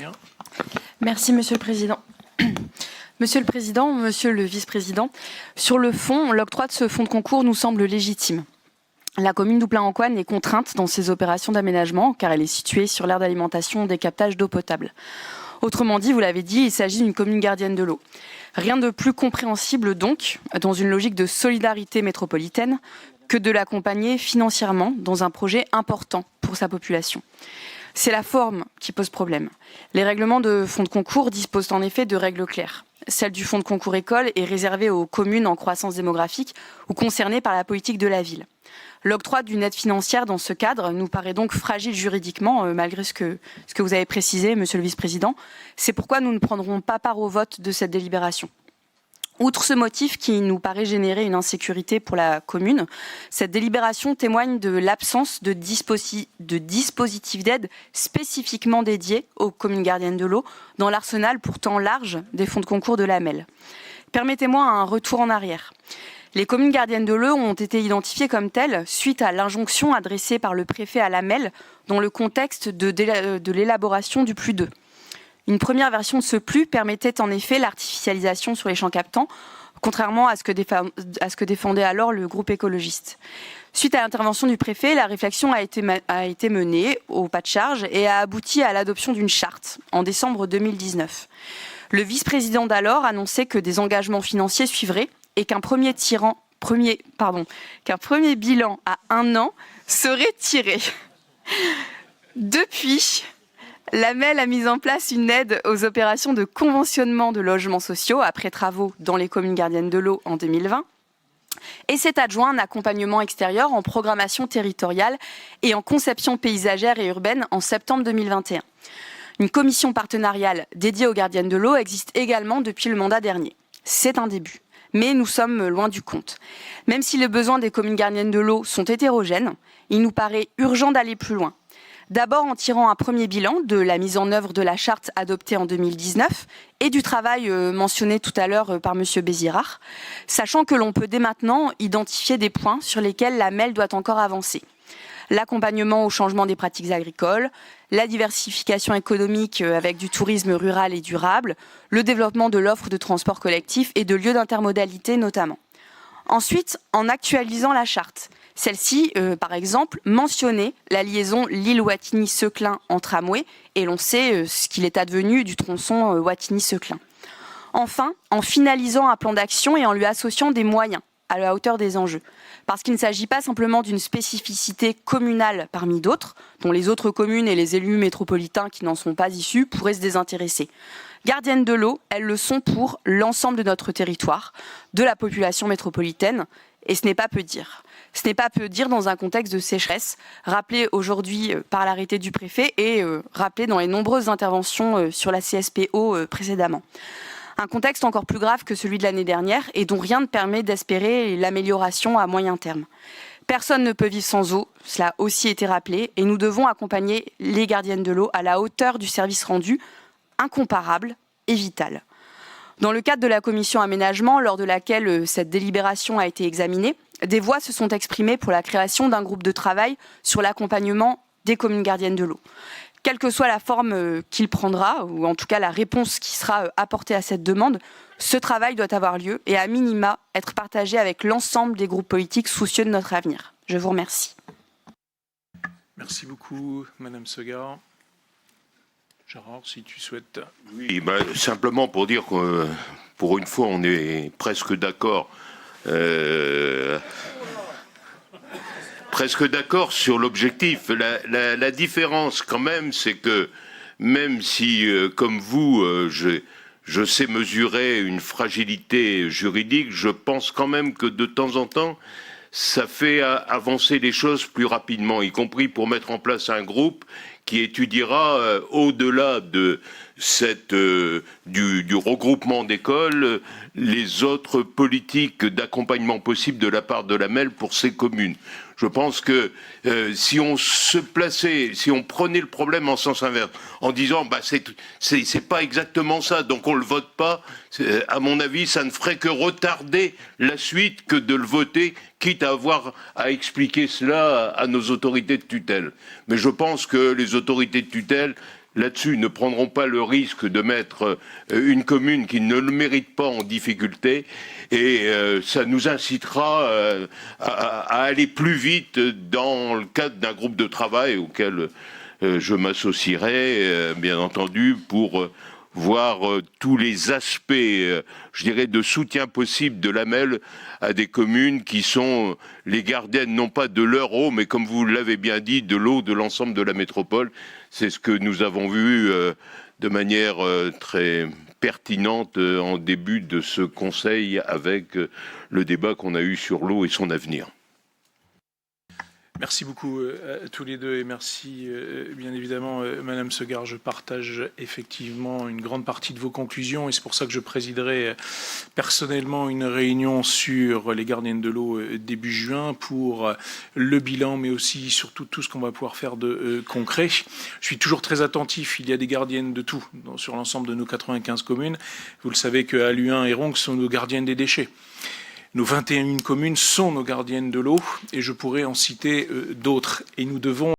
Seguin. Merci, Monsieur le Président. Monsieur le Président, Monsieur le Vice-président, sur le fond, l'octroi de ce fonds de concours nous semble légitime. La commune d'Ouplain-en-Coine est contrainte dans ses opérations d'aménagement car elle est située sur l'aire d'alimentation des captages d'eau potable. Autrement dit, vous l'avez dit, il s'agit d'une commune gardienne de l'eau. Rien de plus compréhensible donc, dans une logique de solidarité métropolitaine, que de l'accompagner financièrement dans un projet important pour sa population. C'est la forme qui pose problème. Les règlements de fonds de concours disposent en effet de règles claires. Celle du fonds de concours école est réservée aux communes en croissance démographique ou concernées par la politique de la ville. L'octroi d'une aide financière dans ce cadre nous paraît donc fragile juridiquement, malgré ce que vous avez précisé, Monsieur le Vice-président. C'est pourquoi nous ne prendrons pas part au vote de cette délibération. Outre ce motif qui nous paraît générer une insécurité pour la commune, cette délibération témoigne de l'absence de dispositifs d'aide spécifiquement dédiés aux communes gardiennes de l'eau dans l'arsenal pourtant large des fonds de concours de l'AMEL. Permettez-moi un retour en arrière. Les communes gardiennes de l'eau ont été identifiées comme telles suite à l'injonction adressée par le préfet à l'AMEL dans le contexte de l'élaboration du PLU 2. Une première version de ce PLU permettait en effet l'artificialisation sur les champs captants, contrairement à ce que défendait alors le groupe écologiste. Suite à l'intervention du préfet, la réflexion a été menée au pas de charge et a abouti à l'adoption d'une charte en décembre 2019. Le vice-président d'alors annonçait que des engagements financiers suivraient et qu'un premier bilan à 1 an serait tiré. Depuis, l'AMEL a mis en place une aide aux opérations de conventionnement de logements sociaux après travaux dans les communes gardiennes de l'eau en 2020 et s'est adjoint un accompagnement extérieur en programmation territoriale et en conception paysagère et urbaine en septembre 2021. Une commission partenariale dédiée aux gardiennes de l'eau existe également depuis le mandat dernier. C'est un début. Mais nous sommes loin du compte. Même si les besoins des communes gardiennes de l'eau sont hétérogènes, il nous paraît urgent d'aller plus loin. D'abord en tirant un premier bilan de la mise en œuvre de la charte adoptée en 2019 et du travail mentionné tout à l'heure par M. Bézirard, sachant que l'on peut dès maintenant identifier des points sur lesquels la MEL doit encore avancer. L'accompagnement au changement des pratiques agricoles, la diversification économique avec du tourisme rural et durable, le développement de l'offre de transport collectif et de lieux d'intermodalité notamment. Ensuite, en actualisant la charte, celle-ci, par exemple, mentionnait la liaison Lille-Wattignies-Seclin en tramway et l'on sait ce qu'il est advenu du tronçon Wattignies-Seclin. Enfin, en finalisant un plan d'action et en lui associant des moyens à la hauteur des enjeux. Parce qu'il ne s'agit pas simplement d'une spécificité communale parmi d'autres, dont les autres communes et les élus métropolitains qui n'en sont pas issus pourraient se désintéresser. Gardiennes de l'eau, elles le sont pour l'ensemble de notre territoire, de la population métropolitaine, et ce n'est pas peu dire. Ce n'est pas peu dire dans un contexte de sécheresse, rappelé aujourd'hui par l'arrêté du préfet et rappelé dans les nombreuses interventions sur la CSPO précédemment. Un contexte encore plus grave que celui de l'année dernière et dont rien ne permet d'espérer l'amélioration à moyen terme. Personne ne peut vivre sans eau, cela a aussi été rappelé, et nous devons accompagner les gardiennes de l'eau à la hauteur du service rendu, incomparable et vital. Dans le cadre de la commission aménagement, lors de laquelle cette délibération a été examinée, des voix se sont exprimées pour la création d'un groupe de travail sur l'accompagnement des communes gardiennes de l'eau. Quelle que soit la forme qu'il prendra, ou en tout cas la réponse qui sera apportée à cette demande, ce travail doit avoir lieu et à minima être partagé avec l'ensemble des groupes politiques soucieux de notre avenir. Je vous remercie. Merci beaucoup, Madame Seguin. Gérard, si tu souhaites. Oui, simplement pour dire que pour une fois, on est presque d'accord. Presque d'accord sur l'objectif. La différence quand même, c'est que même si, comme vous, je sais mesurer une fragilité juridique, je pense quand même que de temps en temps, ça fait avancer les choses plus rapidement, y compris pour mettre en place un groupe qui étudiera au-delà de du regroupement d'écoles, les autres politiques d'accompagnement possibles de la part de la MEL pour ces communes. Je pense que si on prenait le problème en sens inverse, en disant c'est pas exactement ça, donc on le vote pas, à mon avis, ça ne ferait que retarder la suite que de le voter, quitte à avoir à expliquer cela à nos autorités de tutelle. Mais je pense que les autorités de tutelle, là-dessus ne prendront pas le risque de mettre une commune qui ne le mérite pas en difficulté, et ça nous incitera à aller plus vite dans le cadre d'un groupe de travail auquel je m'associerai, bien entendu, pour voir tous les aspects, je dirais, de soutien possible de l'AMEL à des communes qui sont les gardiennes, non pas de leur eau, mais comme vous l'avez bien dit, de l'eau de l'ensemble de la métropole. C'est ce que nous avons vu de manière très pertinente en début de ce conseil avec le débat qu'on a eu sur l'eau et son avenir. Merci beaucoup à tous les deux et merci bien évidemment Madame Segard. Je partage effectivement une grande partie de vos conclusions et c'est pour ça que je présiderai personnellement une réunion sur les gardiennes de l'eau début juin pour le bilan mais aussi surtout tout ce qu'on va pouvoir faire de concret. Je suis toujours très attentif, il y a des gardiennes de tout sur l'ensemble de nos 95 communes. Vous le savez que Halluin et Ronques sont nos gardiennes des déchets. Nos 21 communes sont nos gardiennes de l'eau et je pourrais en citer d'autres. Et nous devons